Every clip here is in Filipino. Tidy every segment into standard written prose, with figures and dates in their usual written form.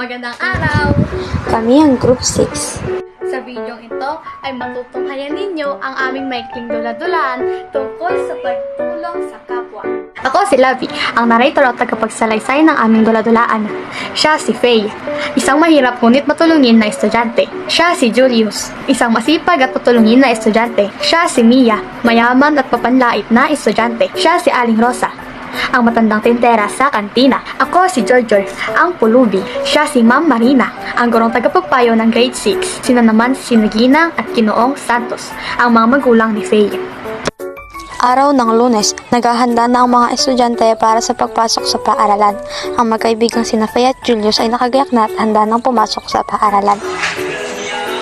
Magandang araw! Kami ang Group 6. Sa videong ito ay matutunghayan ninyo ang aming maikling dula-dulaan tungkol sa pagtulong sa kapwa. Ako si Lavi, ang narrator at tagapagsalaysay ng aming dula-dulaan. Siya si Faye, isang mahirap ngunit matulungin na estudyante. Siya si Julius, isang masipag at matulungin na estudyante. Siya si Mia, mayaman at papanlait na estudyante. Siya si Aling Rosa, ang matandang tindera sa kantina. Ako si Jojoy, ang pulubi. Siya si Ma'am Marina, ang gurong tagapagpayo ng grade 6. Sina naman si Naginang at Kinoong Santos, ang mga magulang ni Faye. Araw ng Lunes, naghahanda na ang mga estudyante para sa pagpasok sa paaralan. Ang magkaibigang sina Faye at Julius ay nakagayak na at handa nang pumasok sa paaralan.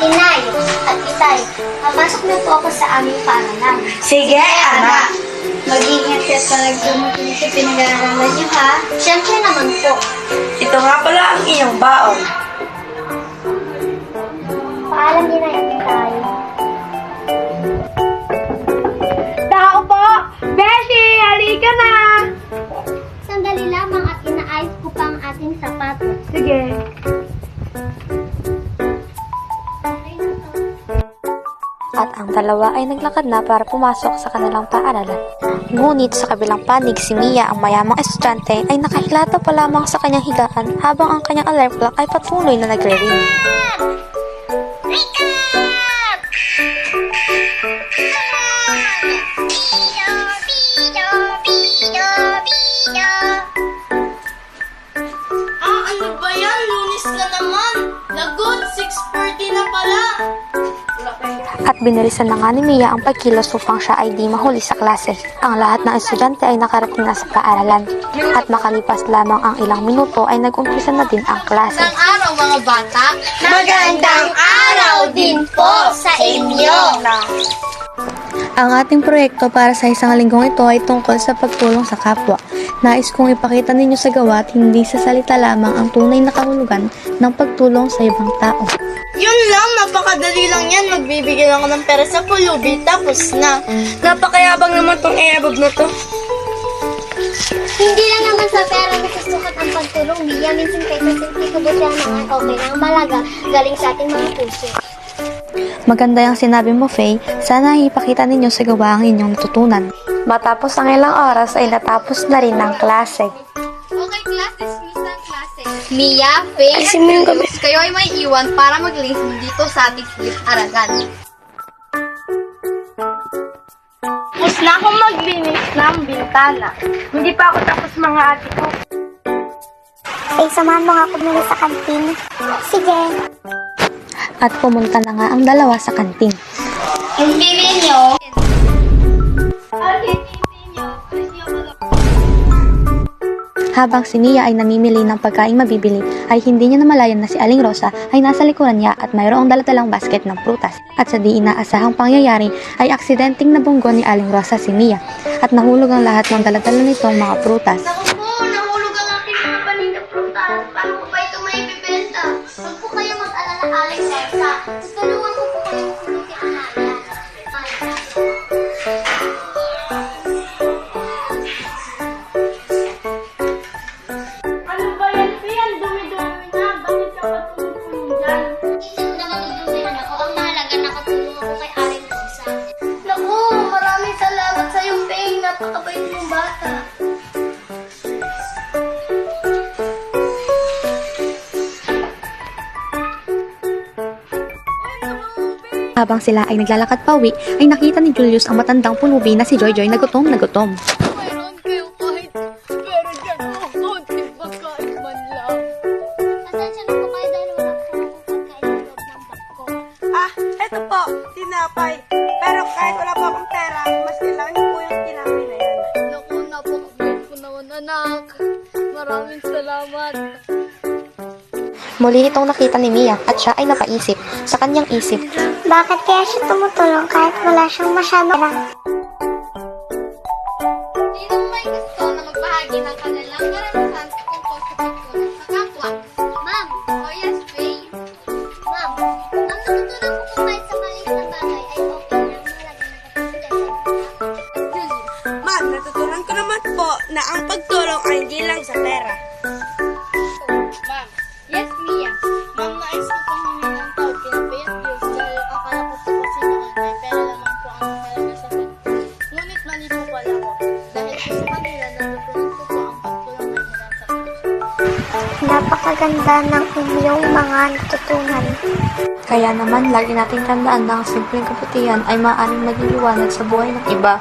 Inay at Itay, papasok na po ako sa aming paaralan. Sige, anak. Mag-ingat kayo sa nagdumutin sa pinag-aaralan niyo, ha? Siyempre naman po. Ito nga pala ang iyong baon. Paalam din na Itay. Tao po! Beshi! Halika na! Sandali lamang at inaayos ko pa ang ating sapatos. Sige. At ang dalawa ay naglakad na para pumasok sa kanilang paaralan. Ngunit sa kabilang panig, si Mia, ang mayamang estudyante, ay nakahilata pa lamang sa kanyang higaan habang ang kanyang alarm clock ay patuloy na nagre-ring. Ano ba yan? Lunis na naman. Lagot, 6:40 na pala. At binilisan na nga ni Mia ang pagkilos upang siya ay di mahuli sa klase. Ang lahat ng estudyante ay nakarating na sa paaralan. At makalipas lamang ang ilang minuto ay nag-umpisa na din ang klase. Magandang araw mga bata! Magandang araw din po sa inyo! Ang ating proyekto para sa isang linggong ito ay tungkol sa pagtulong sa kapwa. Nais kong ipakita ninyo sa gawa at hindi sa salita lamang ang tunay na kahulugan ng pagtulong sa ibang tao. Yun lang, napakadali lang yan. Magbibigay lang ako ng pera sa pulubi, tapos na. Napakayabang naman tong eabog na to. Hindi lang naman sa pera nasusukat ang pagtulong, Mia. Minsan kahit sa simple kabutihan na nga, okay na ang malaga galing sa ating mga puso. Maganda yung sinabi mo, Faye. Sana ipakita ninyo sa gawa ang inyong natutunan. Matapos ang ilang oras ay natapos na rin ang klase. Okay, class, dismiss ang klase. Mia, Faye, at Julius, kayo ay may iwan para mag-link dito sa ating silip-aralan. Tapos na akong maglinis ng bintana. Hindi pa ako tapos mga ate ko. Ay, samahan mo nga ako muna sa kantin. Sige. At pumunta na nga ang dalawa sa kantin. Yung bibili nyo, Habang si Mia ay namimili ng pagkain mabibili, ay hindi niya namalayan na si Aling Rosa ay nasa likuran niya at mayroong daladalang basket ng prutas. At sa di inaasahang pangyayari ay aksidenteng nabunggo ni Aling Rosa si Mia at nahulog ang lahat ng daladala nitong mga prutas. naku po, nahulog ang aking mga paninda prutas. Paano po ba ito may bibenta? Huwag po kayo mag-alala, Alex Rosa. Tutulungan ko po kayo makulitin ang nayan. Ano ba yan? Yan, dumi-dumi na. Bakit ka pa tulong dyan? Isip na matutunan ako. Ang mahalaga nakatulong ako kay Alex Rosa. Naku, maraming salamat sa iyong Peng. Napakabait mong bata. Habang sila ay naglalakad pauwi, ay nakita ni Julius ang matandang pulubi na si Joyjoy na gutom na gutom. Mayroon kayo kahit pero dyan o konting pagkain man lang. Pasensya na po kayo dahil wala po akong pagkain sa loob ng bag ko. Eto po, tinapay. Pero kahit wala pa akong pera, mas kailangan niyo po yung tinapay na yan. Naku, napakabait ko naman anak. Maraming salamat. Muli itong nakita ni Mia at siya ay napaisip. Sa kanyang isip, Bakit kaya siya tumutulong kahit wala siyang masyadong pera? Sino may gusto na magbahagi ng kanilang karanasan tungkol sa pagtulong sa kapwa? Ma'am, Oh yes, Faye. ma'am, ang natutunan ko po kahit sa maliit na bagay ay okay na mahalaga na kapatid sa Ma'am, natutunan ko naman po na ang pagtulong ay hindi lang sa pera. Ma'am, yes, Mia. Napakaganda ng inyong mga natutunan. Kaya naman, lagi nating tandaan na ang simpleng kabutihan ay maaaring maging liwanag sa buhay ng iba.